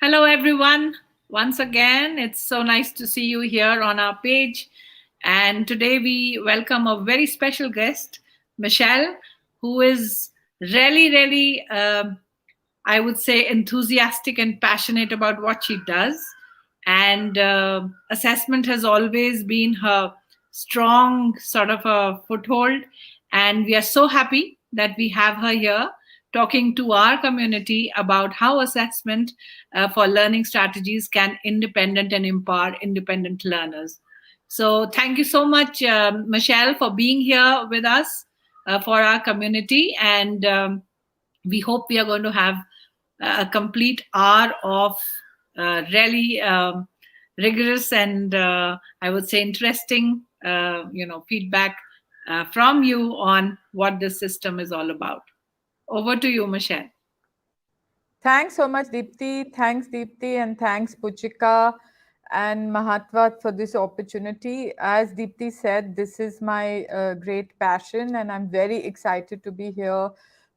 Hello, everyone. Once again, it's so nice to see you here on our page. And today we welcome a very special guest, Michelle, who is really, I would say, enthusiastic and passionate about what she does. And assessment has always been her strong sort of a foothold. And we are so happy that we have her here talking to our community about how assessment for learning strategies can independent and empower independent learners. So, thank you so much, Michelle, for being here with us for our community. And we hope we are going to have a complete hour of really rigorous and I would say interesting, feedback from you on what this system is all about. Over to you, Michelle. Thanks so much, Deepti. Thanks, Deepti, and thanks, Puchika and Mahatvat for this opportunity. As Deepti said, this is my great passion, and I'm very excited to be here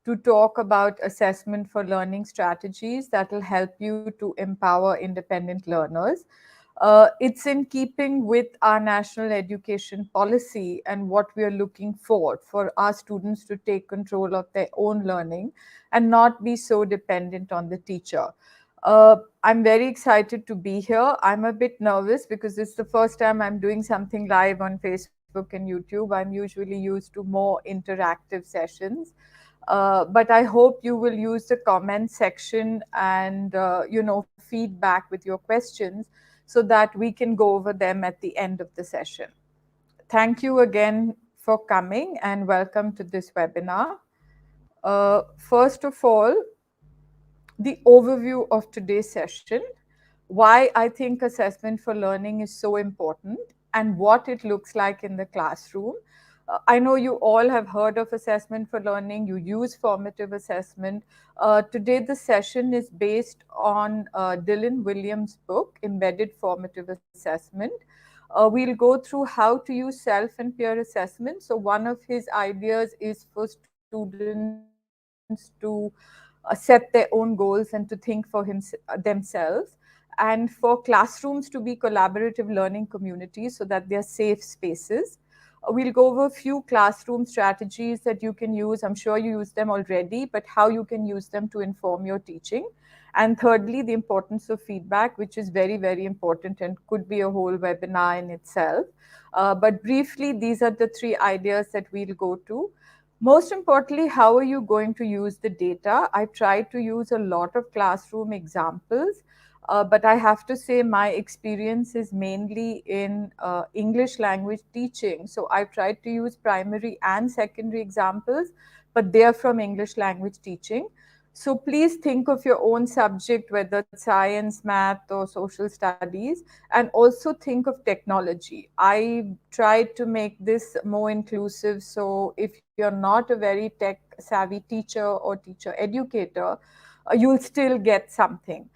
to talk about assessment for learning strategies that will help you to empower independent learners. It's in keeping with our national education policy and what we are looking for our students to take control of their own learning and not be so dependent on the teacher. I'm very excited to be here. I'm a bit nervous because it's the first time I'm doing something live on Facebook and YouTube. I'm usually used to more interactive sessions. But I hope you will use the comment section and feedback with your questions so that we can go over them at the end of the session. Thank you again for coming and welcome to this webinar. First of all, the overview of today's session, why I think assessment for learning is so important and what it looks like in the classroom. I know you all have heard of assessment for learning. You use formative assessment. Today, the session is based on Dylan Williams' book, Embedded Formative Assessment. We'll go through how to use self and peer assessment. So one of his ideas is for students to set their own goals and to think for themselves, and for classrooms to be collaborative learning communities so that they are safe spaces. We'll go over a few classroom strategies that you can use. I'm sure you use them already, but how you can use them to inform your teaching. And thirdly, the importance of feedback, which is very, very important and could be a whole webinar in itself. But briefly, these are the three ideas that we'll go to. Most importantly, how are you going to use the data? I tried to use a lot of classroom examples, but I have to say my experience is mainly in English language teaching. So I've tried to use primary and secondary examples, but they are from English language teaching. So please think of your own subject, whether it's science, math, or social studies, and also think of technology. I tried to make this more inclusive. So if you're not a very tech savvy teacher or teacher educator, you'll still get something.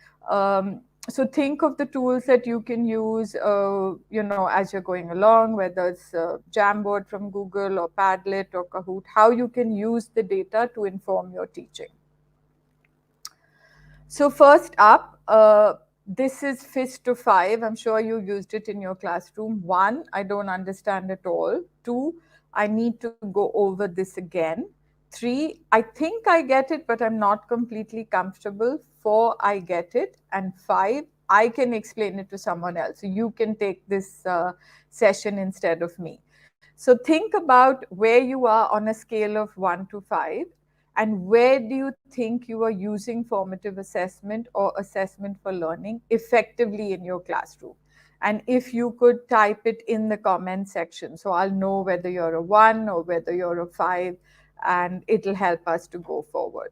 So think of the tools that you can use, as you're going along, whether it's Jamboard from Google or Padlet or Kahoot, how you can use the data to inform your teaching. So first up, this is FIST to 5. I'm sure you used it in your classroom. 1, I don't understand at all. 2, I need to go over this again. 3, I think I get it, but I'm not completely comfortable. 4, I get it. And 5, I can explain it to someone else. So you can take this session instead of me. So think about where you are on a scale of 1 to 5. And where do you think you are using formative assessment or assessment for learning effectively in your classroom? And if you could type it in the comment section, so I'll know whether you're a 1 or whether you're a 5, and it'll help us to go forward.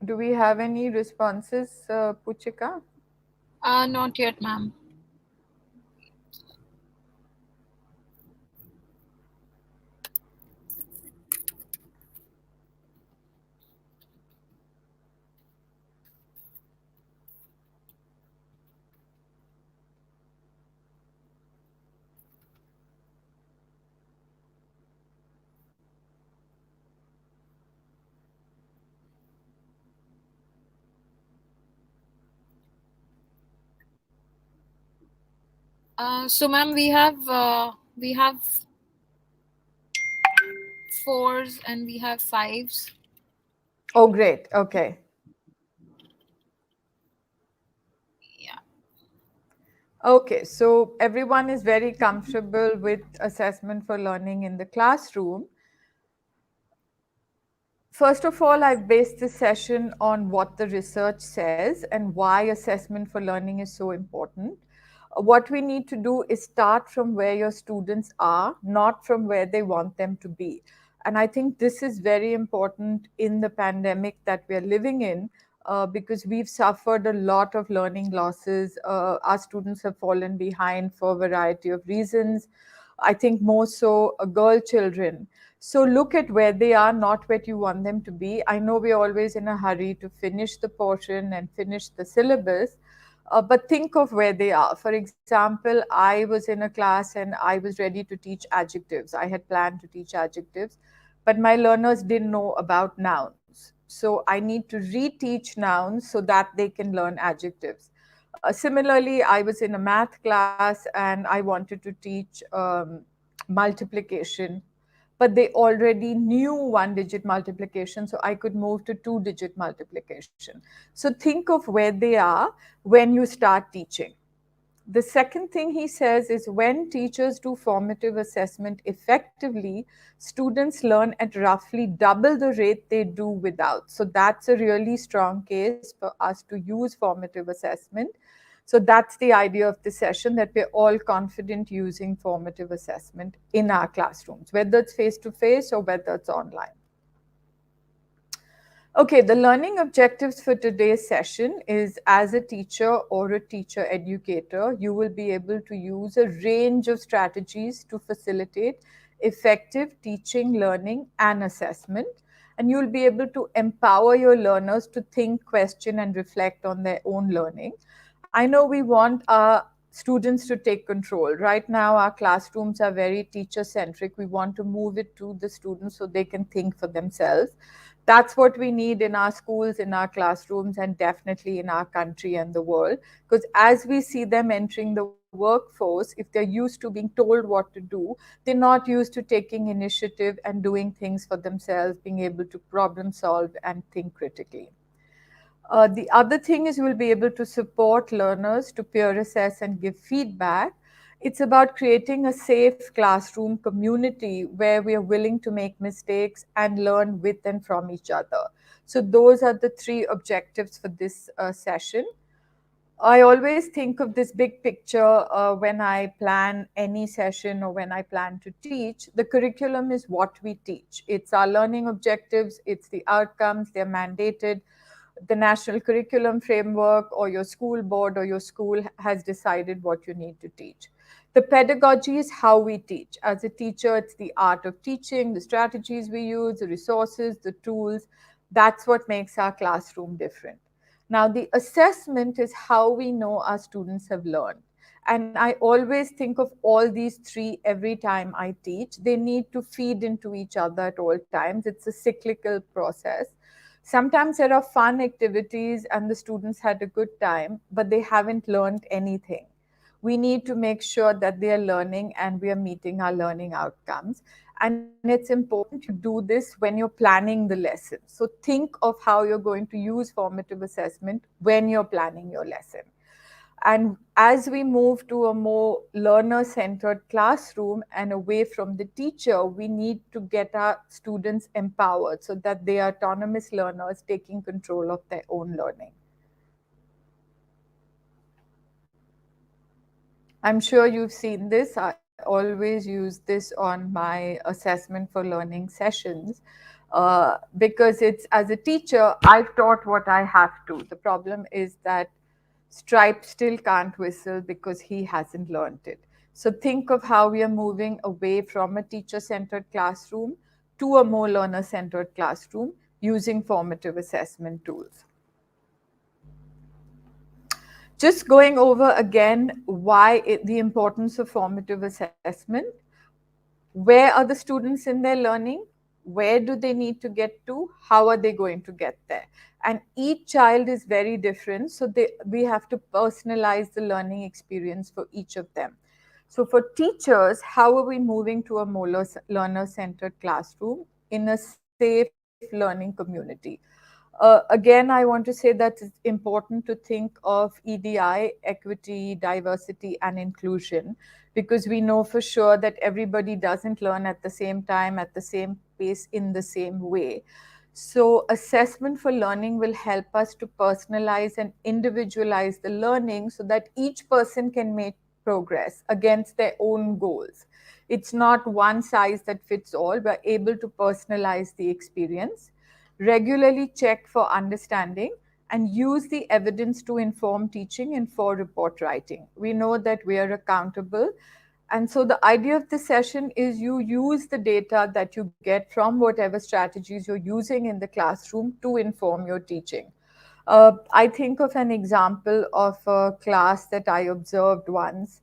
Do we have any responses, Puchika? Not yet, ma'am. So, ma'am, we have fours and we have fives. Oh, great. Okay. Yeah. Okay, so everyone is very comfortable with assessment for learning in the classroom. First of all, I've based this session on what the research says and why assessment for learning is so important. What we need to do is start from where your students are, not from where they want them to be. And I think this is very important in the pandemic that we are living in, because we've suffered a lot of learning losses. Our students have fallen behind for a variety of reasons. I think more so girl children. So look at where they are, not where you want them to be. I know we're always in a hurry to finish the portion and finish the syllabus, but think of where they are. For example, I was in a class and I was ready to teach adjectives. I had planned to teach adjectives, but my learners didn't know about nouns. So I need to reteach nouns so that they can learn adjectives. Similarly, I was in a math class and I wanted to teach multiplication, but they already knew one digit multiplication, so I could move to two-digit multiplication. So think of where they are when you start teaching. The second thing he says is when teachers do formative assessment effectively, students learn at roughly double the rate they do without. So that's a really strong case for us to use formative assessment. So that's the idea of the session, that we're all confident using formative assessment in our classrooms, whether it's face to face or whether it's online. Okay, the learning objectives for today's session is as a teacher or a teacher educator, you will be able to use a range of strategies to facilitate effective teaching, learning, and assessment. And you'll be able to empower your learners to think, question, and reflect on their own learning. I know we want our students to take control. Right now, our classrooms are very teacher centric. We want to move it to the students so they can think for themselves. That's what we need in our schools, in our classrooms, and definitely in our country and the world. Because as we see them entering the workforce, if they're used to being told what to do, they're not used to taking initiative and doing things for themselves, being able to problem solve and think critically. The other thing is we'll be able to support learners to peer assess and give feedback. It's about creating a safe classroom community where we are willing to make mistakes and learn with and from each other. So those are the three objectives for this session. I always think of this big picture when I plan any session or when I plan to teach. The curriculum is what we teach. It's our learning objectives, it's the outcomes, they're mandated. The national curriculum framework or your school board or your school has decided what you need to teach. The pedagogy is how we teach. As a teacher, it's the art of teaching, the strategies we use, the resources, the tools. That's what makes our classroom different. Now, the assessment is how we know our students have learned. And I always think of all these three every time I teach. They need to feed into each other at all times. It's a cyclical process. Sometimes there are fun activities and the students had a good time, but they haven't learned anything. We need to make sure that they are learning and we are meeting our learning outcomes. And it's important to do this when you're planning the lesson. So think of how you're going to use formative assessment when you're planning your lesson. And as we move to a more learner centered classroom and away from the teacher, we need to get our students empowered so that they are autonomous learners taking control of their own learning. I'm sure you've seen this. I always use this on my assessment for learning sessions, because it's as a teacher, I've taught what I have to. The problem is that Stripe still can't whistle because he hasn't learned it. So think of how we are moving away from a teacher centered classroom to a more learner centered classroom using formative assessment tools. Just going over again the importance of formative assessment. Where are the students in their learning? Where do they need to get to? How are they going to get there? And each child is very different, so we have to personalize the learning experience for each of them. So for teachers, how are we moving to a more learner-centered classroom in a safe learning community? Again, I want to say that it's important to think of EDI, equity, diversity, and inclusion, because we know for sure that everybody doesn't learn at the same time, at the same pace, in the same way. So, assessment for learning will help us to personalize and individualize the learning so that each person can make progress against their own goals. It's not one size that fits all. We're able to personalize the experience, regularly check for understanding, and use the evidence to inform teaching and for report writing. We know that we are accountable. And so the idea of this session is you use the data that you get from whatever strategies you're using in the classroom to inform your teaching. I think of an example of a class that I observed once,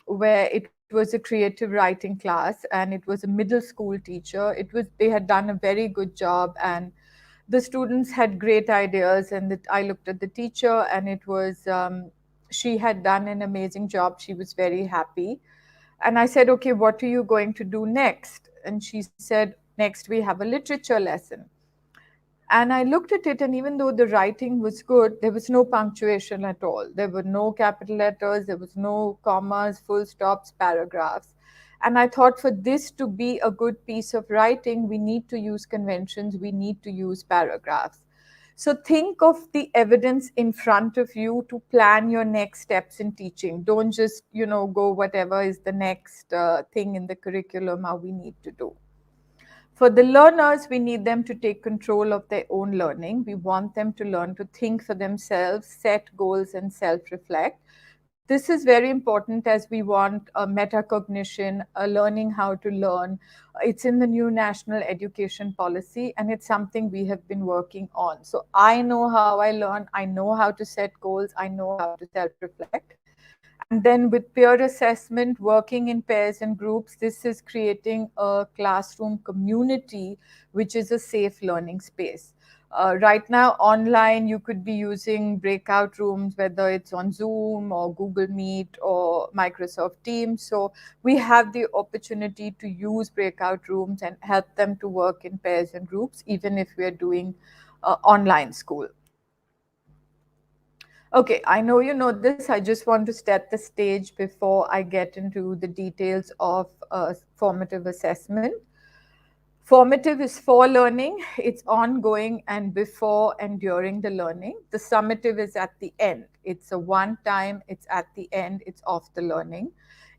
where it was a creative writing class, and it was a middle school teacher. They had done a very good job, and the students had great ideas. And I looked at the teacher, and it was she had done an amazing job. She was very happy, and I said, "Okay, what are you going to do next?" And she said, "Next we have a literature lesson." And I looked at it, and even though the writing was good, there was no punctuation at all. There were no capital letters, there was no commas, full stops, paragraphs. And I thought, for this to be a good piece of writing, we need to use conventions, we need to use paragraphs. So think of the evidence in front of you to plan your next steps in teaching. Don't just, go whatever is the next thing in the curriculum, how we need to do. For the learners, we need them to take control of their own learning. We want them to learn to think for themselves, set goals, and self reflect. This is very important as we want a metacognition, a learning how to learn. It's in the new national education policy, and it's something we have been working on. So I know how I learn, I know how to set goals, I know how to self reflect. And then with peer assessment, working in pairs and groups, this is creating a classroom community, which is a safe learning space. Right now, online, you could be using breakout rooms, whether it's on Zoom or Google Meet or Microsoft Teams. So we have the opportunity to use breakout rooms and help them to work in pairs and groups, even if we're doing online school. Okay, I know you know this. I just want to set the stage before I get into the details of formative assessment. Formative is for learning, it's ongoing and before and during the learning. The summative is at the end. It's a one time, it's at the end, it's of the learning.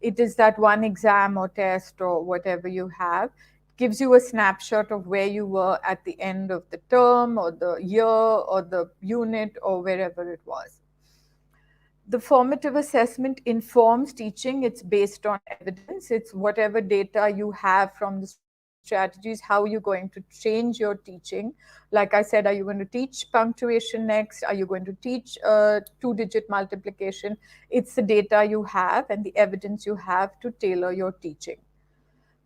It is that one exam or test or whatever you have. It gives you a snapshot of where you were at the end of the term or the year or the unit or wherever it was. The formative assessment informs teaching. It's based on evidence. It's whatever data you have from the strategies, how you're going to change your teaching. Like I said, are you going to teach punctuation next? Are you going to teach two-digit multiplication? It's the data you have and the evidence you have to tailor your teaching.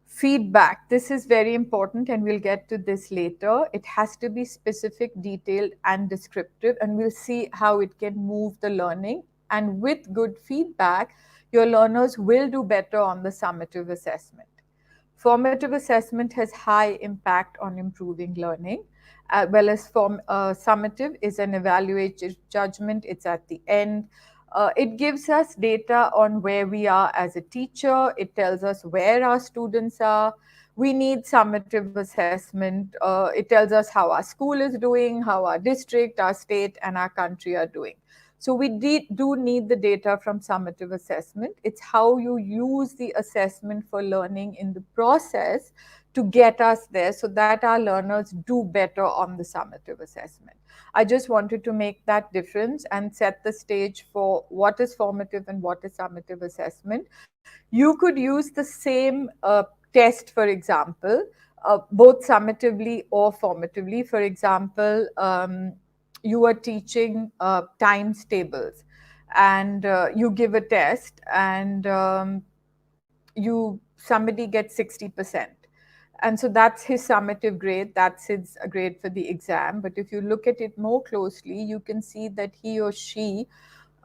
Feedback. This is very important, and we'll get to this later. It has to be specific, detailed, and descriptive, and we'll see how it can move the learning. And with good feedback, your learners will do better on the summative assessment. Formative assessment has high impact on improving learning, well as summative is an evaluated judgment. It's at the end. It gives us data on where we are as a teacher. It tells us where our students are. We need summative assessment. It tells us how our school is doing, how our district, our state, and our country are doing. So we do need the data from summative assessment. It's how you use the assessment for learning in the process to get us there so that our learners do better on the summative assessment. I just wanted to make that difference and set the stage for what is formative and what is summative assessment. You could use the same test, for example, both summatively or formatively. For example, you are teaching times tables, and you give a test, and somebody gets 60%. And so that's his summative grade, that's his grade for the exam. But if you look at it more closely, you can see that he or she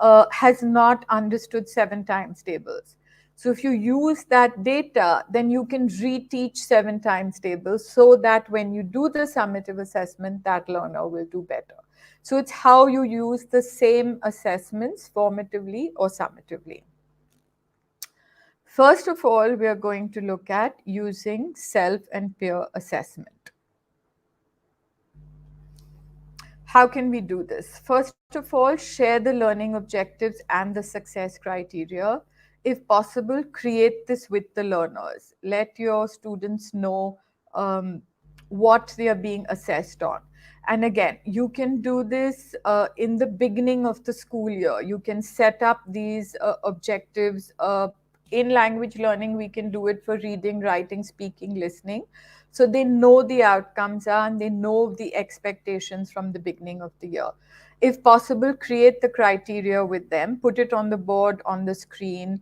has not understood 7 times tables. So if you use that data, then you can reteach 7 times tables so that when you do the summative assessment, that learner will do better. So it's how you use the same assessments formatively or summatively. First of all, we are going to look at using self and peer assessment. How can we do this? First of all, share the learning objectives and the success criteria. If possible, create this with the learners. Let your students know what they are being assessed on. And again, you can do this in the beginning of the school year. You can set up these objectives. In language learning, we can do it for reading, writing, speaking, listening. So they know the outcomes are and they know the expectations from the beginning of the year. If possible, create the criteria with them, put it on the board, on the screen,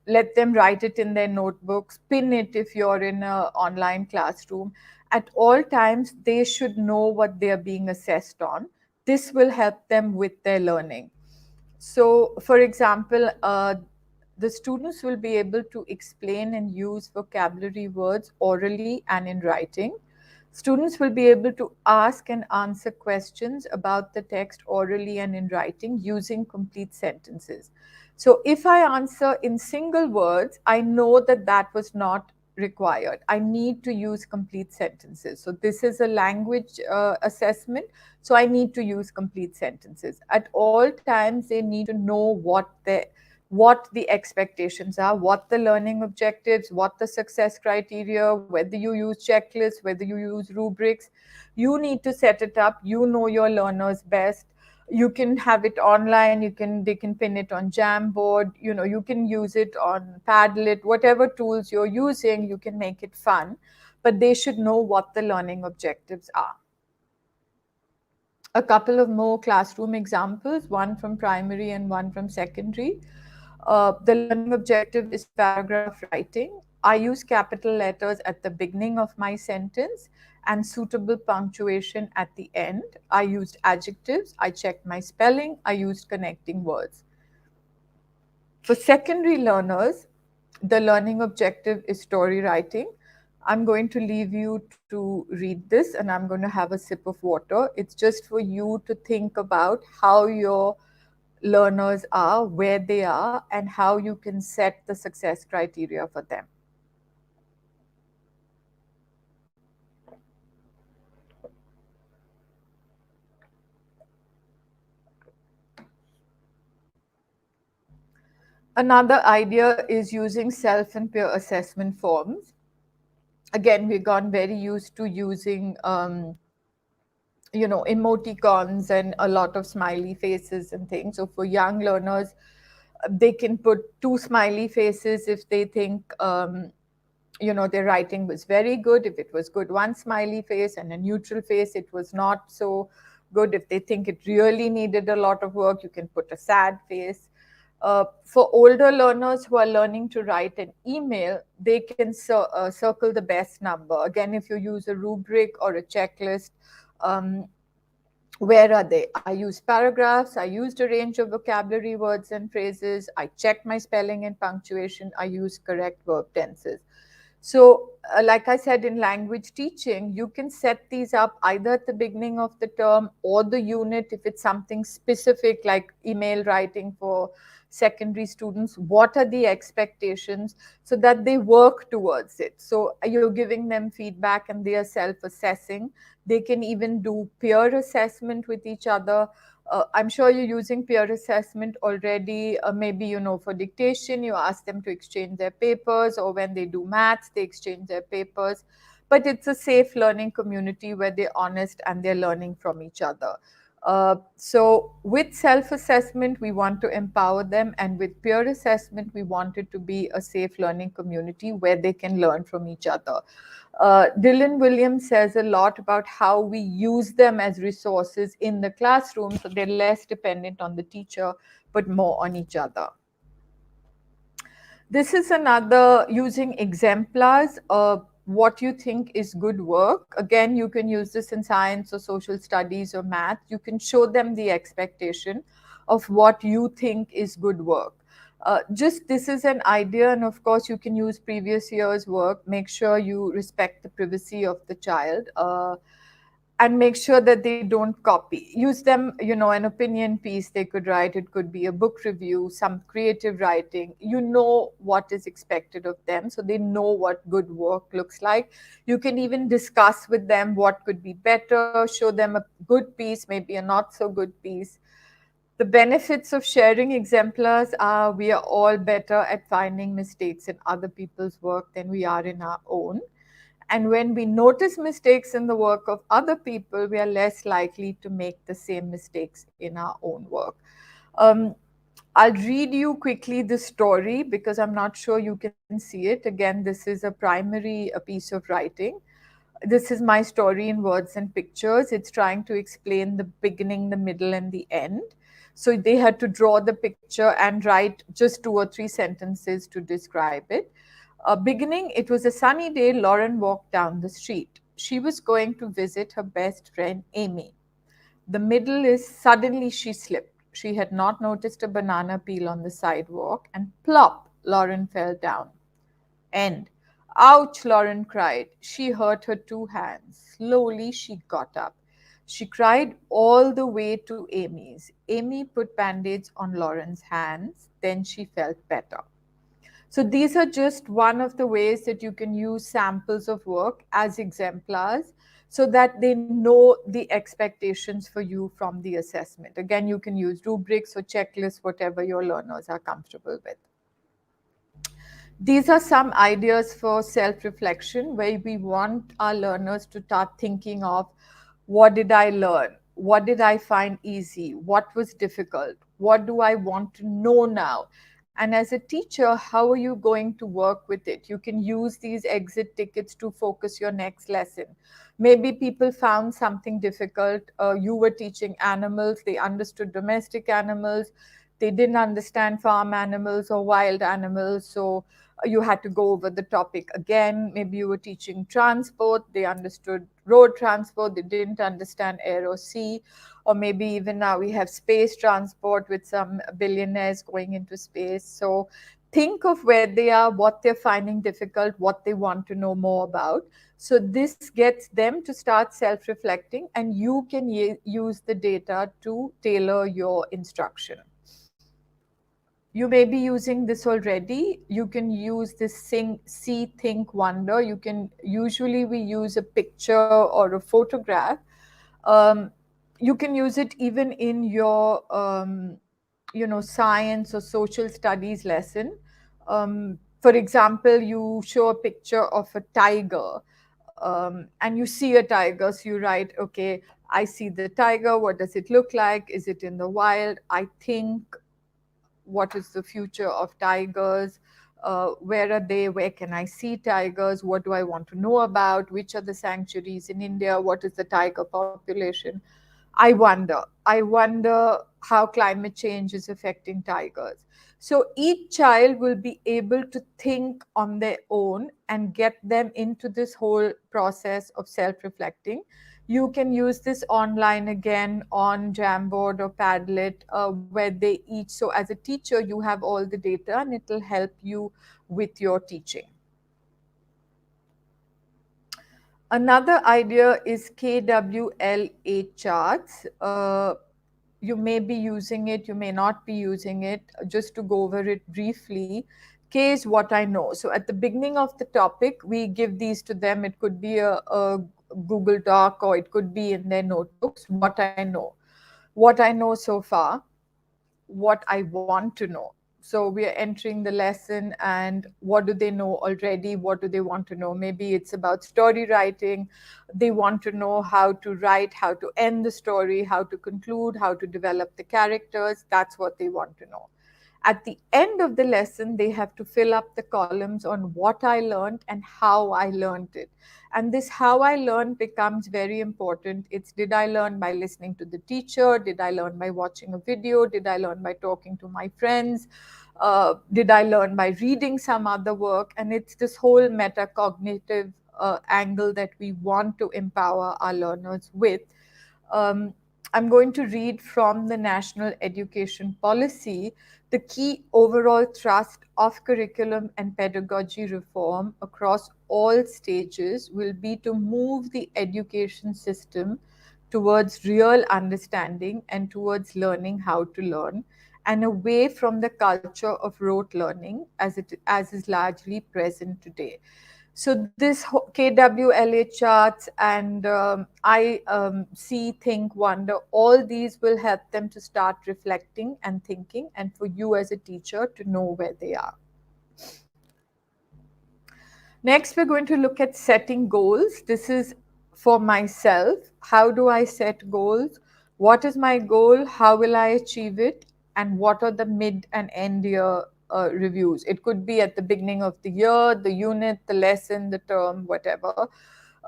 let them write it in their notebooks, pin it if you're in an online classroom. At all times, they should know what they are being assessed on. This will help them with their learning. So, for example, the students will be able to explain and use vocabulary words orally and in writing. Students will be able to ask and answer questions about the text orally and in writing using complete sentences. So if I answer in single words, I know that that was not required. I need to use complete sentences. So this is a language assessment. So I need to use complete sentences. At all times, they need to know what the expectations are, what the learning objectives, what the success criteria, whether you use checklists, whether you use rubrics. You need to set it up. You know your learners best. You can have it online. They can pin it on Jamboard. You can use it on Padlet. Whatever tools you're using, you can make it fun. But they should know what the learning objectives are. A couple of more classroom examples, one from primary and one from secondary. The learning objective is paragraph writing. I use capital letters at the beginning of my sentence and suitable punctuation at the end. I used adjectives. I checked my spelling. I used connecting words. For secondary learners, the learning objective is story writing. I'm going to leave you to read this and I'm going to have a sip of water. It's just for you to think about how your learners are, where they are, and how you can set the success criteria for them. Another idea is using self and peer assessment forms. Again, we've gone very used to using emoticons and a lot of smiley faces and things. So for young learners, they can put 2 smiley faces if they think their writing was very good. If it was good, 1 smiley face, and a neutral face, it was not so good. If they think it really needed a lot of work, you can put a sad face. For older learners who are learning to write an email, they can circle the best number. Again, if you use a rubric or a checklist, where are they? I used paragraphs. I used a range of vocabulary words and phrases. I checked my spelling and punctuation. I used correct verb tenses. So, like I said, in language teaching, you can set these up either at the beginning of the term or the unit if it's something specific like email writing for secondary students. What are the expectations so that they work towards it? So you're giving them feedback and they are self-assessing. They can even do peer assessment with each other. I'm sure you're using peer assessment already. Maybe, for dictation, you ask them to exchange their papers, or when they do maths, they exchange their papers. But it's a safe learning community where they're honest and they're learning from each other. So with self-assessment, we want to empower them, and with peer assessment, we want it to be a safe learning community where they can learn from each other. Dylan Williams says a lot about how we use them as resources in the classroom, so they're less dependent on the teacher, but more on each other. This is another using exemplars. What you think is good work. Again, you can use this in science or social studies or math. You can show them the expectation of what you think is good work. Just this is an idea, and of course, you can use previous year's work. Make sure you respect the privacy of the child. And make sure that they don't copy. Use them, an opinion piece they could write. It could be a book review, some creative writing. You know what is expected of them, so they know what good work looks like. You can even discuss with them what could be better, show them a good piece, maybe a not so good piece. The benefits of sharing exemplars are we are all better at finding mistakes in other people's work than we are in our own. And when we notice mistakes in the work of other people, we are less likely to make the same mistakes in our own work. Um, I'll read you quickly the story because I'm not sure you can see it. Again, this is a primary a piece of writing. This is my story in words and pictures. It's trying to explain the beginning, the middle, and the end. So they had to draw the picture and write just 2 or 3 sentences to describe it. Beginning, it was a sunny day. Lauren walked down the street. She was going to visit her best friend, Amy. The middle is suddenly she slipped. She had not noticed a banana peel on the sidewalk, and plop, Lauren fell down. End. Ouch, Lauren cried. She hurt her 2 hands. Slowly, she got up. She cried all the way to Amy's. Amy put band aids on Lauren's hands. Then she felt better. So these are just one of the ways that you can use samples of work as exemplars so that they know the expectations for you from the assessment. Again, you can use rubrics or checklists, whatever your learners are comfortable with. These are some ideas for self-reflection where we want our learners to start thinking of what did I learn? What did I find easy? What was difficult? What do I want to know now? And as a teacher, how are you going to work with it? You can use these exit tickets to focus your next lesson. Maybe people found something difficult. You were teaching animals, they understood domestic animals, they didn't understand farm animals or wild animals. So you had to go over the topic again. Maybe you were teaching transport, they understood road transport, they didn't understand air or sea. Or maybe even now we have space transport with some billionaires going into space. So think of where they are, what they're finding difficult, what they want to know more about. So this gets them to start self-reflecting, and you can use the data to tailor your instruction. You may be using this already. You can use this see, think, wonder. You can usually we use a picture or a photograph. Um, you can use it even in your science or social studies lesson. For example, you show a picture of a tiger, and you see a tiger, so you write, okay, I see the tiger, what does it look like, is it in the wild, I think, what is the future of tigers, where are they, where can I see tigers, what do I want to know about, which are the sanctuaries in India, what is the tiger population. I wonder how climate change is affecting tigers. So each child will be able to think on their own and get them into this whole process of self-reflecting. You can use this online again on Jamboard or Padlet, where they each, so as a teacher, you have all the data and it will help you with your teaching. Another idea is KWLA charts. You may be using it, you may not be using it. Just to go over it briefly, K is what I know. So at the beginning of the topic, we give these to them. It could be a Google Doc or it could be in their notebooks. What I know so far, what I want to know. So we are entering the lesson and what do they know already? What do they want to know? Maybe it's about story writing. They want to know how to write, how to end the story, how to conclude, how to develop the characters. That's what they want to know. At the end of the lesson, they have to fill up the columns on what I learned and how I learned it. And this how I learned becomes very important. It's did I learn by listening to the teacher? Did I learn by watching a video? Did I learn by talking to my friends? Did I learn by reading some other work? And it's this whole metacognitive angle that we want to empower our learners with. I'm going to read from the National Education Policy. The key overall thrust of curriculum and pedagogy reform across all stages will be to move the education system towards real understanding and towards learning how to learn, and away from the culture of rote learning as is largely present today. So this KWLA charts and I see, think, wonder, all these will help them to start reflecting and thinking, and for you as a teacher to know where they are. Next, we're going to look at setting goals. This is for myself. How do I set goals? What is my goal? How will I achieve it? And what are the mid and end year reviews? It could be at the beginning of the year, the unit, the lesson, the term, whatever.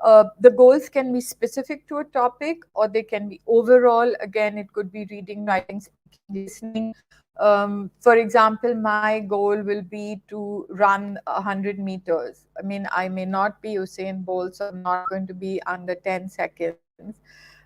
The goals can be specific to a topic, or they can be overall. Again, it could be reading, writing, speaking, listening. For example, my goal will be to run 100 meters. I mean, I may not be Usain Bolt, so I'm not going to be under 10 seconds,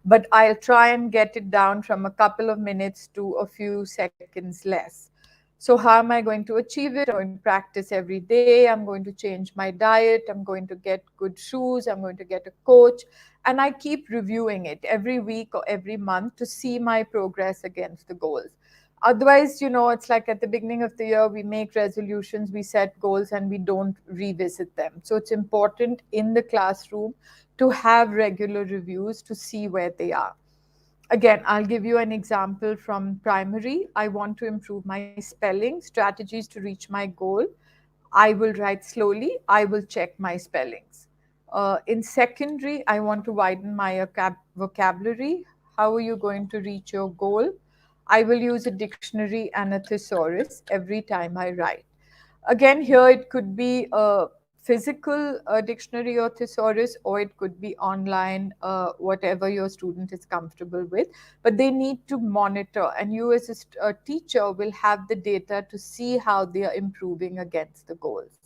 but I'll try and get it down from a couple of minutes to a few seconds less. So, how am I going to achieve it? I'm going to practice every day. I'm going to change my diet. I'm going to get good shoes. I'm going to get a coach. And I keep reviewing it every week or every month to see my progress against the goals. Otherwise, it's like at the beginning of the year, we make resolutions, we set goals, and we don't revisit them. So it's important in the classroom to have regular reviews to see where they are. Again, I'll give you an example from primary. I want to improve my spelling, strategies to reach my goal. I will write slowly. I will check my spellings. In secondary, I want to widen my vocabulary. How are you going to reach your goal? I will use a dictionary and a thesaurus every time I write. Again, here it could be a physical dictionary or thesaurus, or it could be online, whatever your student is comfortable with. But they need to monitor, and you as a teacher will have the data to see how they are improving against the goals.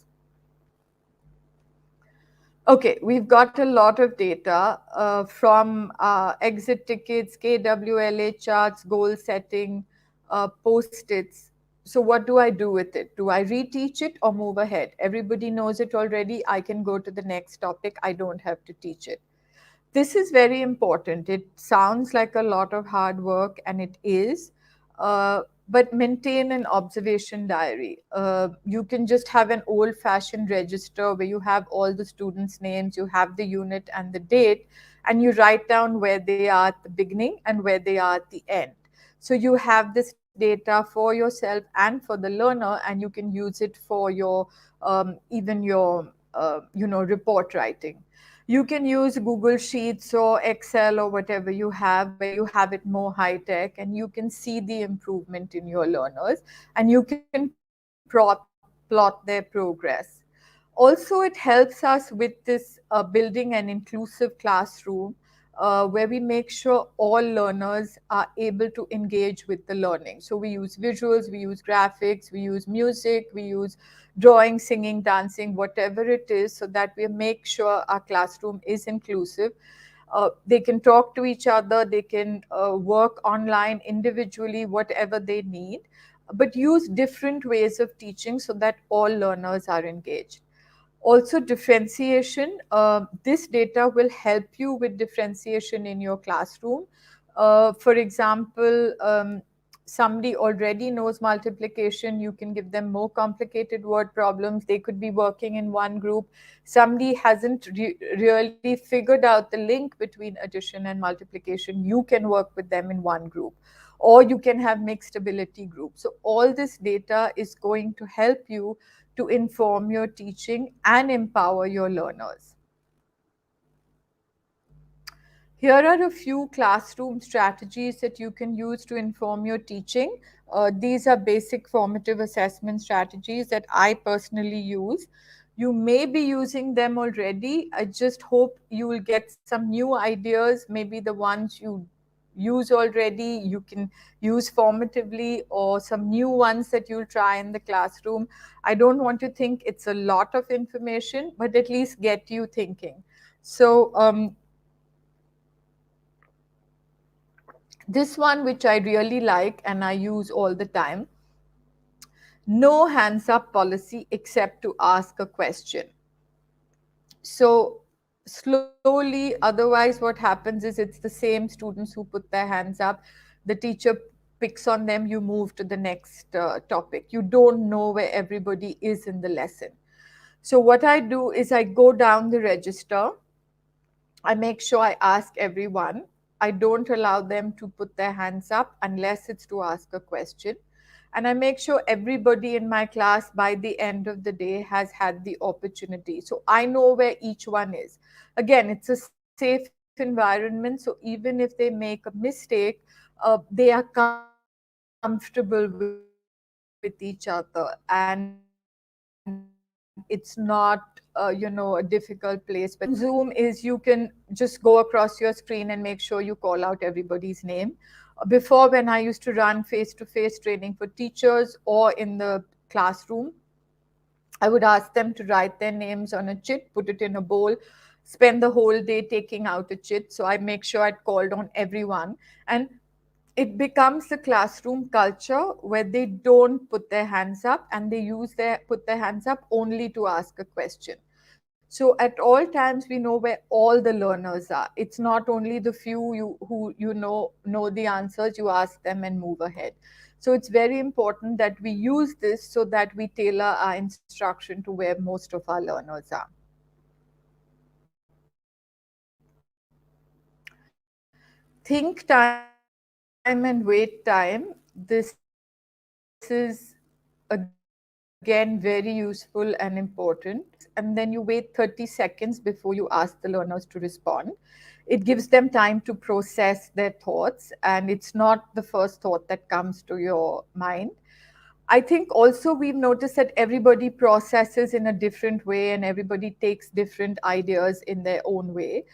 Okay, we've got a lot of data from exit tickets, KWLA charts, goal setting, post-its. So what do I do with it? Do I reteach it or move ahead? Everybody knows it already. I can go to the next topic. I don't have to teach it. This is very important. It sounds like a lot of hard work, and it is. But maintain an observation diary. You can just have an old-fashioned register where you have all the students' names, you have the unit and the date, and you write down where they are at the beginning and where they are at the end. So you have this data for yourself and for the learner, and you can use it for your even your report writing. You can use Google Sheets or Excel or whatever you have, where you have it more high tech, and you can see the improvement in your learners, and you can plot their progress. Also, it helps us with this building an inclusive classroom where we make sure all learners are able to engage with the learning. So we use visuals, we use graphics, we use music, we use drawing, singing, dancing, whatever it is, so that we make sure our classroom is inclusive. They can talk to each other, they can work online individually, whatever they need, but use different ways of teaching so that all learners are engaged. Also, differentiation. This data will help you with differentiation in your classroom. For example, somebody already knows multiplication, you can give them more complicated word problems. They could be working in one group. Somebody hasn't really figured out the link between addition and multiplication, you can work with them in one group. Or you can have mixed ability groups. So all this data is going to help you to inform your teaching and empower your learners. Here are a few classroom strategies that you can use to inform your teaching. These are basic formative assessment strategies that I personally use. You may be using them already. I just hope you will get some new ideas, maybe the ones you use already, you can use formatively, or some new ones that you'll try in the classroom. I don't want to think it's a lot of information, but at least get you thinking. So This one, which I really like and I use all the time: no hands up policy except to ask a question. So slowly, otherwise, what happens is it's the same students who put their hands up. The teacher picks on them, you move to the next topic. You don't know where everybody is in the lesson. So, what I do is I go down the register. I make sure I ask everyone. I don't allow them to put their hands up unless it's to ask a question. And I make sure everybody in my class by the end of the day has had the opportunity. So I know where each one is. Again, it's a safe environment. So even if they make a mistake, they are comfortable with each other. And it's not, a difficult place. When you go on Zoom, is you can just go across your screen and make sure you call out everybody's name. Before, when I used to run face-to-face training for teachers or in the classroom, I would ask them to write their names on a chit, put it in a bowl, spend the whole day taking out a chit. So I make sure I'd called on everyone. And it becomes the classroom culture where they don't put their hands up, and they put their hands up only to ask a question. So at all times we know where all the learners are. It's not only the few who know the answers, you ask them and move ahead. So it's very important that we use this so that we tailor our instruction to where most of our learners are. Think time and wait time. This is again very useful and important. And then you wait 30 seconds before you ask the learners to respond. It gives them time to process their thoughts, and it's not the first thought that comes to your mind. I think also we've noticed that everybody processes in a different way and everybody takes different ideas in their own way.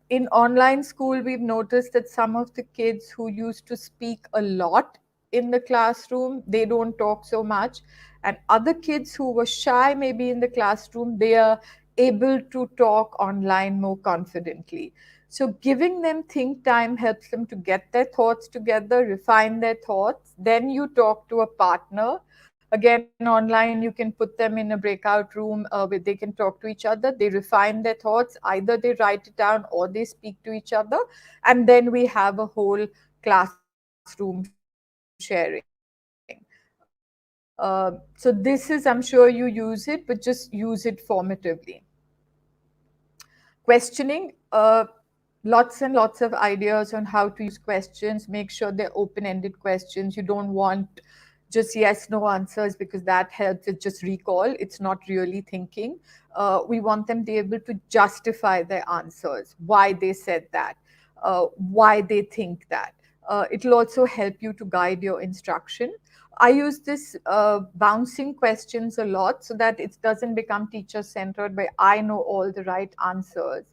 In online school, we've noticed that some of the kids who used to speak a lot in the classroom, they don't talk so much. And other kids who were shy, maybe in the classroom, they are able to talk online more confidently. So, giving them think time helps them to get their thoughts together, refine their thoughts. Then you talk to a partner. Again, online, you can put them in a breakout room where they can talk to each other. They refine their thoughts. Either they write it down or they speak to each other. And then we have a whole classroom sharing. So, this is, I'm sure you use it, but just use it formatively. Questioning, lots and lots of ideas on how to use questions. Make sure they're open ended questions. You don't want just yes no answers, because that helps it just recall. It's not really thinking. We want them to be able to justify their answers, why they said that, why they think that. It'll also help you to guide your instruction. I use this bouncing questions a lot so that it doesn't become teacher centered, where I know all the right answers.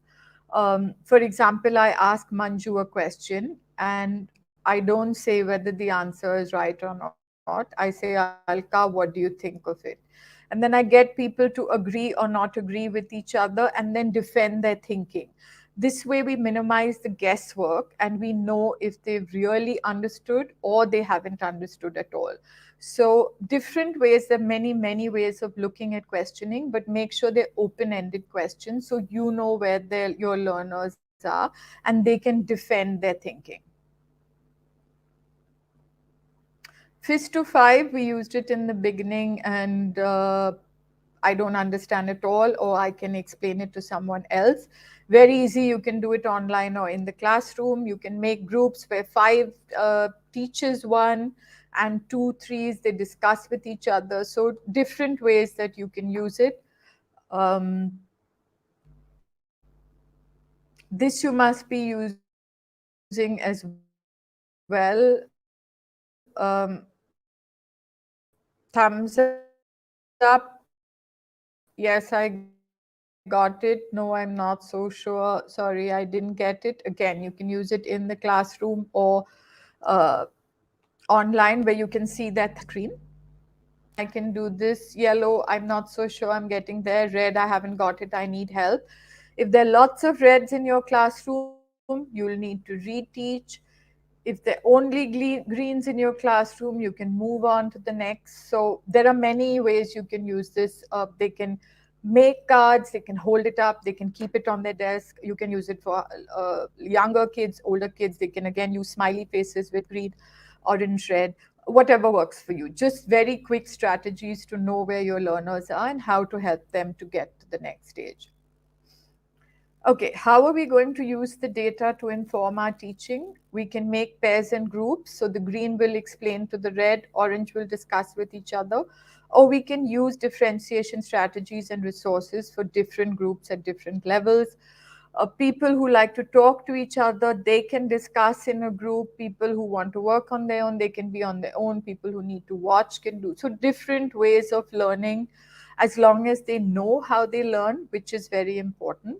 For example, I ask Manju a question and I don't say whether the answer is right or not. I say, Alka, what do you think of it? And then I get people to agree or not agree with each other and then defend their thinking. This way, we minimize the guesswork and we know if they've really understood or they haven't understood at all. So, different ways, there are many, many ways of looking at questioning, but make sure they're open ended questions so you know where your learners are and they can defend their thinking. Fist to five, we used it in the beginning, and I don't understand it all, or I can explain it to someone else. Very easy. You can do it online or in the classroom. You can make groups where five teachers one and two, threes, they discuss with each other. So, different ways that you can use it. Um, this you must be using as well. Thumbs up. Yes, I got it. No, I'm not so sure. Sorry, I didn't get it. Again, you can use it in the classroom or online, where you can see that screen. I can do this. Yellow, I'm not so sure I'm getting there. Red, I haven't got it. I need help. If there are lots of reds in your classroom, you'll need to reteach. if there are only greens in your classroom, you can move on to the next. So there are many ways you can use this. They can make cards, they can hold it up, they can keep it on their desk. You can use it for younger kids, older kids. They can again use smiley faces with green, orange, red, whatever works for you. Just very quick strategies to know where your learners are and how to help them to get to the next stage. Okay, how are we going to use the data to inform our teaching? We can make pairs and groups. So the green will explain to the red, orange will discuss with each other. Or we can use differentiation strategies and resources for different groups at different levels. People who like to talk to each other, they can discuss in a group. People who want to work on their own, they can be on their own. People who need to watch can do. So different ways of learning, as long as they know how they learn, which is very important.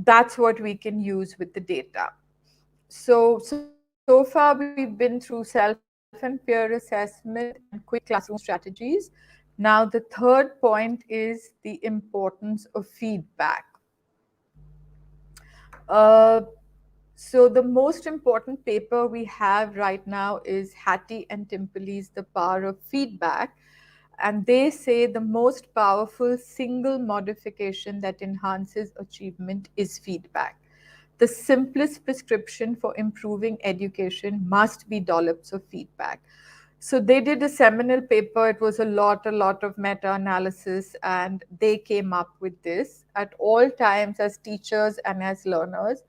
That's what we can use with the data. So far we've been through self and peer assessment and quick classroom strategies. Now the third point is the importance of feedback. Uh, so the most important paper we have right now is Hattie and Timperley's The Power of Feedback. And they say the most powerful single modification that enhances achievement is feedback. The simplest prescription for improving education must be dollops of feedback. So they did a seminal paper. It was a lot of meta-analysis, and they came up with this at all times as teachers and as learners.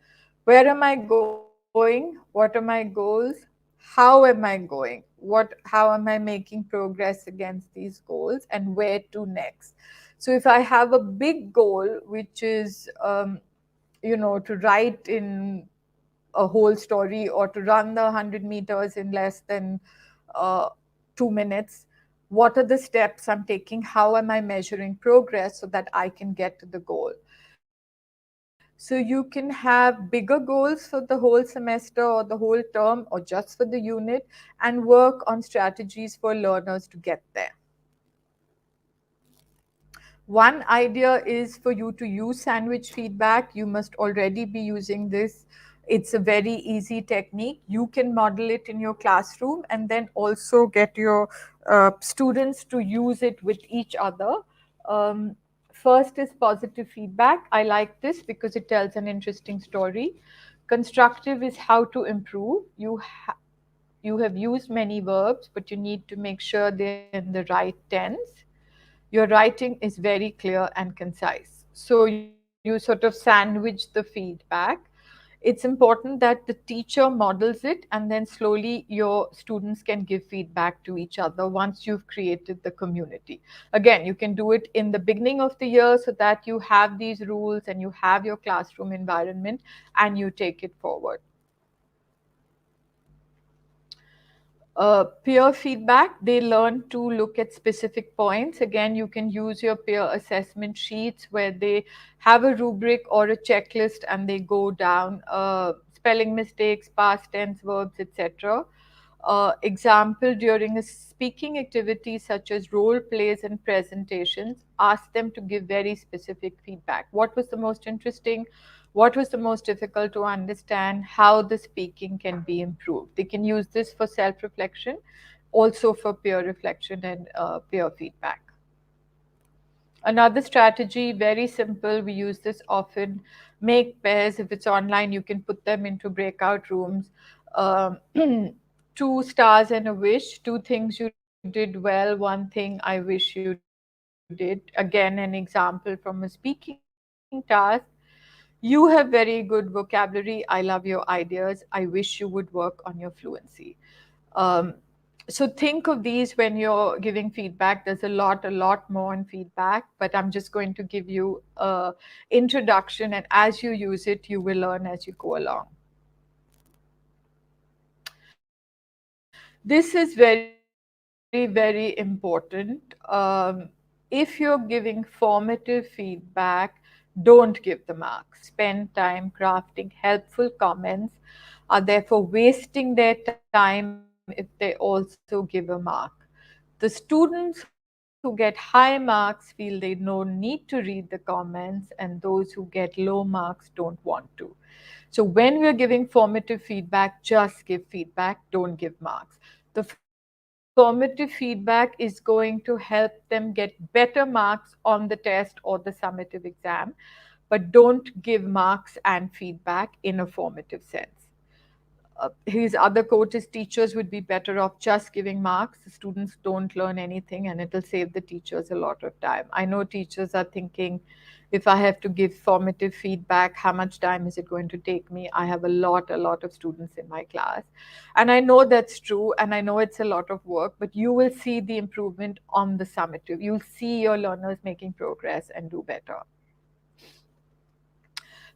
Where am I going? What are my goals? How am I going? How am I making progress against these goals, and where to next? So if I have a big goal, which is to write in a whole story or to run the 100 meters in less than uh, 2 minutes, what are the steps I'm taking? How am I measuring progress so that I can get to the goal? So you can have bigger goals for the whole semester or the whole term or just for the unit, and work on strategies for learners to get there. One idea is for you to use sandwich feedback. You must already be using this. It's a very easy technique. You can model it in your classroom and then also get your students to use it with each other. Um, First is positive feedback. I like this because it tells an interesting story. Constructive is how to improve. You have used many verbs, but you need to make sure they're in the right tense. Your writing is very clear and concise. So you sort of sandwich the feedback. It's important that the teacher models it, and then slowly your students can give feedback to each other once you've created the community. Again, you can do it in the beginning of the year so that you have these rules and you have your classroom environment and you take it forward. Peer feedback, they learn to look at specific points. Again, you can use your peer assessment sheets where they have a rubric or a checklist and they go down spelling mistakes, past tense verbs, etc. Example, during a speaking activity such as role plays and presentations, ask them to give very specific feedback. What was the most interesting? What was the most difficult to understand? How the speaking can be improved? They can use this for self-reflection, also for peer reflection and peer feedback. Another strategy, very simple, we use this often, make pairs. If it's online, you can put them into breakout rooms. Um, 2 stars and a wish, 2 things you did well, 1 thing I wish you did. Again, an example from a speaking task. You have very good vocabulary. I love your ideas. I wish you would work on your fluency. Um, so think of these when you're giving feedback. There's a lot more in feedback, but I'm just going to give you a introduction, and as you use it, you will learn as you go along. This is very important. If you're giving formative feedback, don't give the marks. Spend time crafting helpful comments are therefore wasting their time if they also give a mark. The students who who get high marks feel they don't need to read the comments, and those who get low marks don't want to. So when we're giving formative feedback, just give feedback, don't give marks. The formative feedback is going to help them get better marks on the test or the summative exam, but don't give marks and feedback in a formative sense. His other quote is, teachers would be better off just giving marks. The students don't learn anything, and it'll save the teachers a lot of time. I know teachers are thinking, if I have to give formative feedback, how much time is it going to take me? I have a lot of students in my class. And I know that's true, and I know it's a lot of work, but you will see the improvement on the summative. You'll see your learners making progress and do better.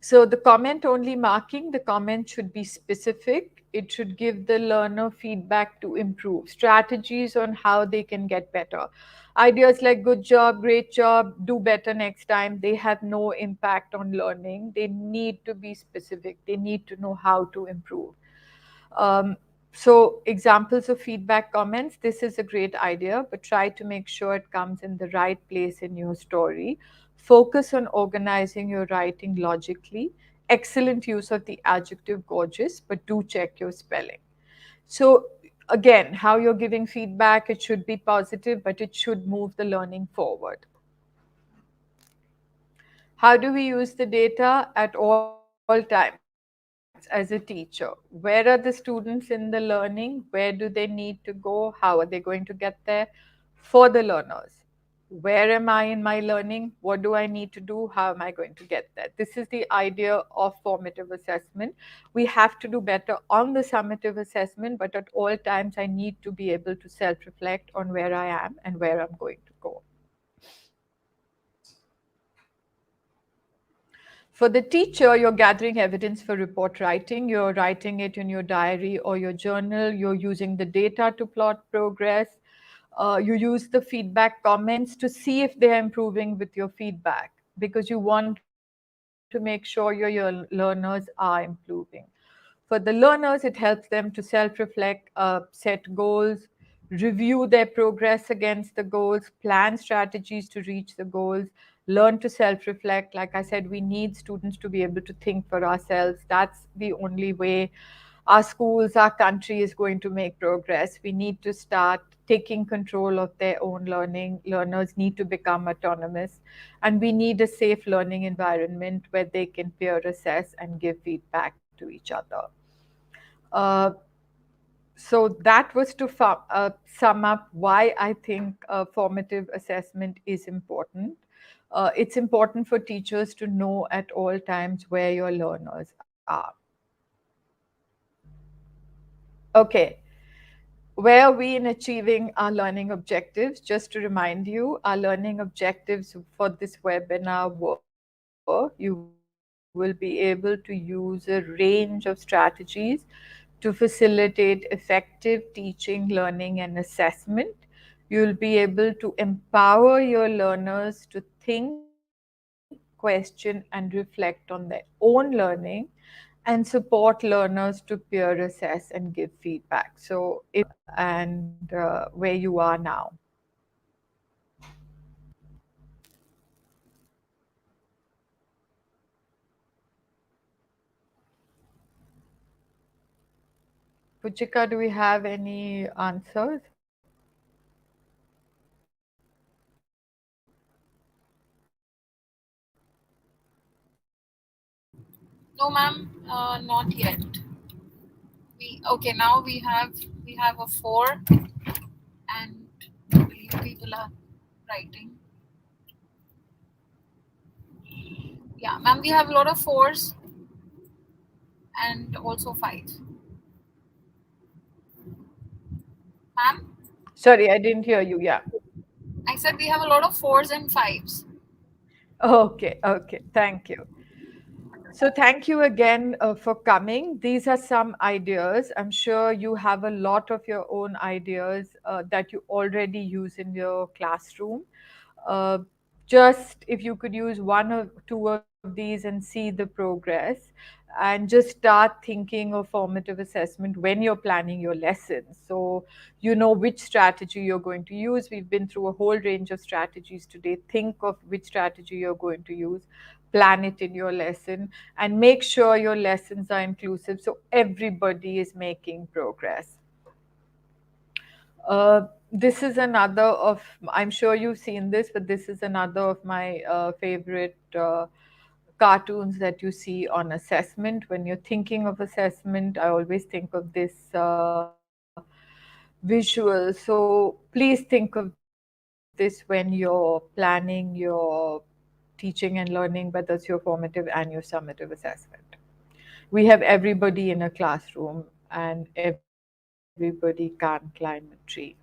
So the comment only marking, the comment should be specific. It should give the learner feedback to improve, strategies on how they can get better. Ideas like good job, great job, do better next time, they have no impact on learning. They need to be specific. They need to know how to improve. Um, so examples of feedback comments, this is a great idea, but try to make sure it comes in the right place in your story. Focus on organizing your writing logically. Excellent use of the adjective gorgeous, but do check your spelling. So again, how you're giving feedback, it should be positive, but it should move the learning forward. How do we use the data? At all times as a teacher. Where are the students in the learning? Where do they need to go? How are they going to get there? For the learners. Where am I in my learning? What do I need to do? How am I going to get there? This is the idea of formative assessment. We have to do better on the summative assessment, but at all times I need to be able to self-reflect on where I am and where I'm going to go. For the teacher, you're gathering evidence for report writing. You're writing it in your diary or your journal. You're using the data to plot progress. You use the feedback comments to see if they're improving with your feedback, because you want to make sure your learners are improving. For the learners, it helps them to self-reflect, set goals, review their progress against the goals, plan strategies to reach the goals, learn to self-reflect. Like I said, we need students to be able to think for ourselves. That's the only way our schools, our country is going to make progress. We need to start taking control of their own learning. Learners need to become autonomous, and we need a safe learning environment where they can peer assess and give feedback to each other. Uh, so that was to sum up why I think formative assessment is important. It's important for teachers to know at all times where your learners are. Okay, where are we in achieving our learning objectives? Just to remind you, our learning objectives for this webinar were, you will be able to use a range of strategies to facilitate effective teaching, learning, and assessment. You'll be able to empower your learners to think, question, and reflect on their own learning, and support learners to peer assess and give feedback. So, and where you are now. Puchika, do we have any answers? No, ma'am, not yet. We okay now we have a 4, and I believe people are writing. Yeah, ma'am, we have a lot of 4s and also 5s. Ma'am, Sorry, I didn't hear you. Yeah. I said we have a lot of 4s and 5s. Okay, okay. Thank you. So, thank you again for coming. These are some ideas. I'm sure you have a lot of your own ideas that you already use in your classroom. Uh, just if you could use one or two of these and see the progress. and just start thinking of formative assessment when you're planning your lessons. So you know which strategy you're going to use. We've been through a whole range of strategies today. Think of which strategy you're going to use, plan it in your lesson, and make sure your lessons are inclusive so everybody is making progress. This is another of, I'm sure you've seen this, but this is another of my favorite cartoons that you see on assessment. When you're thinking of assessment, I always think of this visual. So please think of this when you're planning your teaching and learning, whether it's your formative and your summative assessment. We have everybody in a classroom, and everybody can't climb a tree.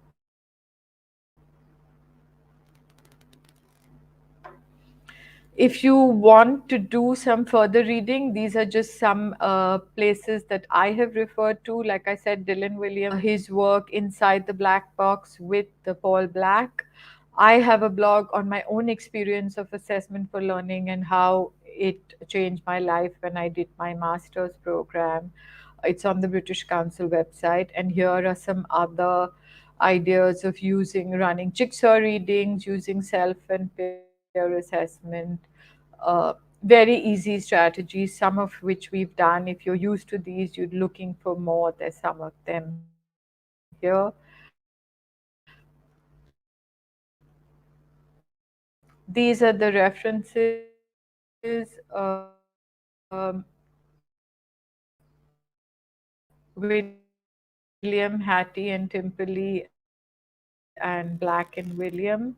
If you want to do some further reading, these are just some places that I have referred to. Like I said, Dylan Williams, his work Inside the Black Box with the Paul Black. I have a blog on my own experience of assessment for learning and how it changed my life when I did my master's program. It's on the British Council website. And here are some other ideas of running jigsaw readings, using self and peer assessment. Very easy strategies, some of which we've done. If you're used to these, you're looking for more, there's some of them here. These are the references. William, Hattie and Timperley and Black and William.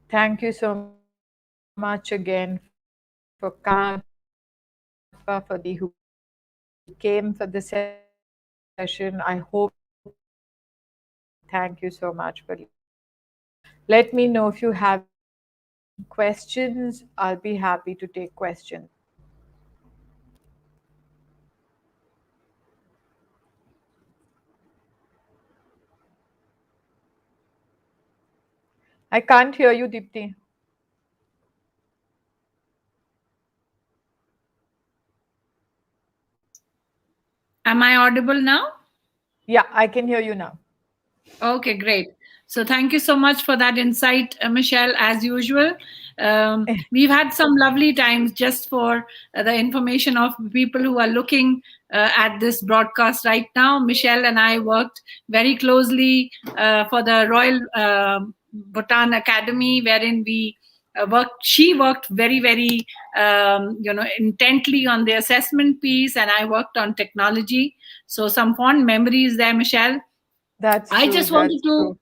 Thank you so much again for coming, Mahatma, for the who came for the session. I hope you learned something. Thank you so much for listening. Let me know if you have any questions. I'll be happy to take questions. I can't hear you, Deepti. Am I audible now? Yeah, I can hear you now. Okay, great. So thank you so much for that insight, Michelle, as usual. We've had some lovely times just for the information of people who are looking at this broadcast right now. Michelle and I worked very closely for the Royal Bhutan Academy, wherein we she worked very, very, intently on the assessment piece, and I worked on technology. So some fond memories there, Michelle. That's I true. just That's wanted to true.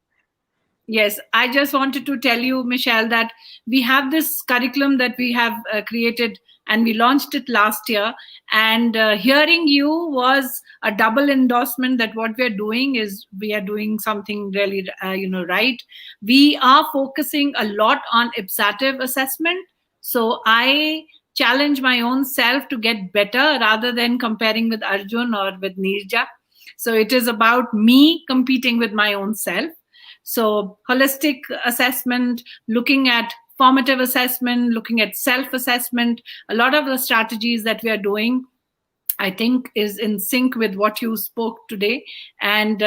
Yes, I just wanted to tell you, Michelle, that we have this curriculum that we have created and we launched it last year. And hearing you was a double endorsement that what we are doing something really, right. We are focusing a lot on ipsative assessment. So I challenge my own self to get better rather than comparing with Arjun or with Nirja. So it is about me competing with my own self. So, holistic assessment, looking at formative assessment, looking at self assessment, a lot of the strategies that we are doing, I think, is in sync with what you spoke today and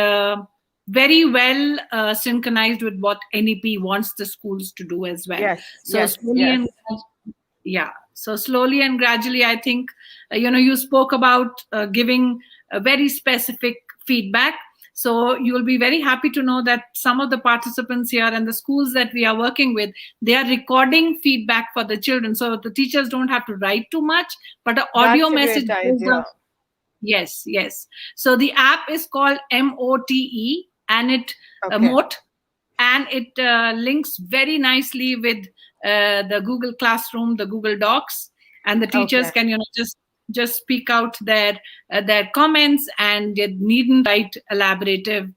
very well synchronized with what NEP wants the schools to do as well. Yes, So, yes, slowly yes. and yeah, so slowly and gradually, I think, you spoke about giving a very specific feedback. So you will be very happy to know that some of the participants here and the schools that we are working with, they are recording feedback for the children. So the teachers don't have to write too much, but an audio That's a message great goes idea. out. Yes, yes. So the app is called MOTE, and it Okay. Mote, and it links very nicely with the Google Classroom, the Google Docs, and the teachers Okay. can just speak out their comments, and they needn't write elaborative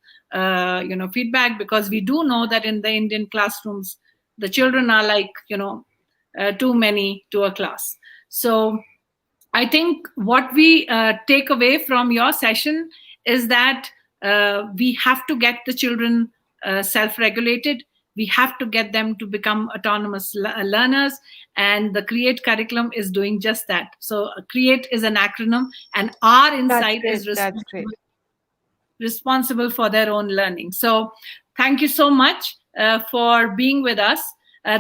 feedback, because we do know that in the Indian classrooms the children are like too many to a class. So I think what we take away from your session is that we have to get the children self-regulated. We have to get them to become autonomous learners, and the CREATE curriculum is doing just that. So CREATE is an acronym, and our insight is responsible for their own learning. So thank you so much for being with us.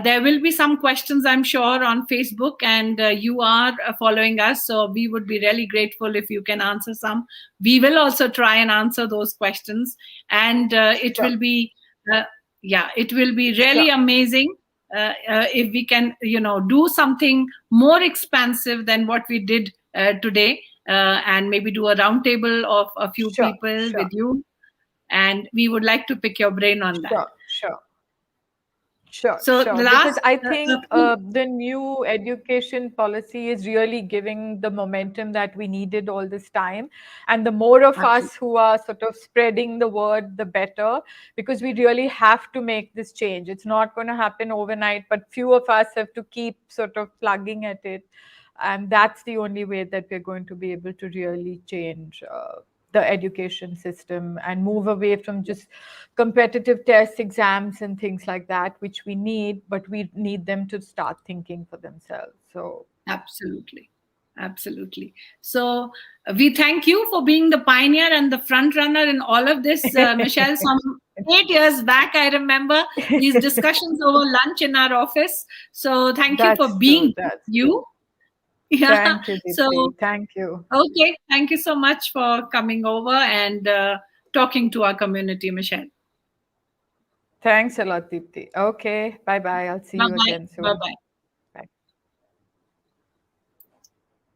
There will be some questions, I'm sure, on Facebook, and you are following us. So we would be really grateful if you can answer some. We will also try and answer those questions. And it will be, it will be really amazing if we can, do something more expansive than what we did today, and maybe do a roundtable of a few people with you. And we would like to pick your brain on that. Sure. Because I think the new education policy is really giving the momentum that we needed all this time. And the more of us who are sort of spreading the word, the better, because we really have to make this change. It's not going to happen overnight, but few of us have to keep sort of plugging at it. And that's the only way that we're going to be able to really change the education system and move away from just competitive tests, exams, and things like that, which we need, but we need them to start thinking for themselves. So absolutely. So we thank you for being the pioneer and the front runner in all of this, Michelle. Some 8 years back, I remember these discussions over lunch in our office. So thank you for being you. Yeah. Thank you, Deepti. So thank you. Okay, thank you so much for coming over and talking to our community, Michelle. Thanks a lot, Deepti. Okay, bye-bye. I'll see you again soon. Bye-bye.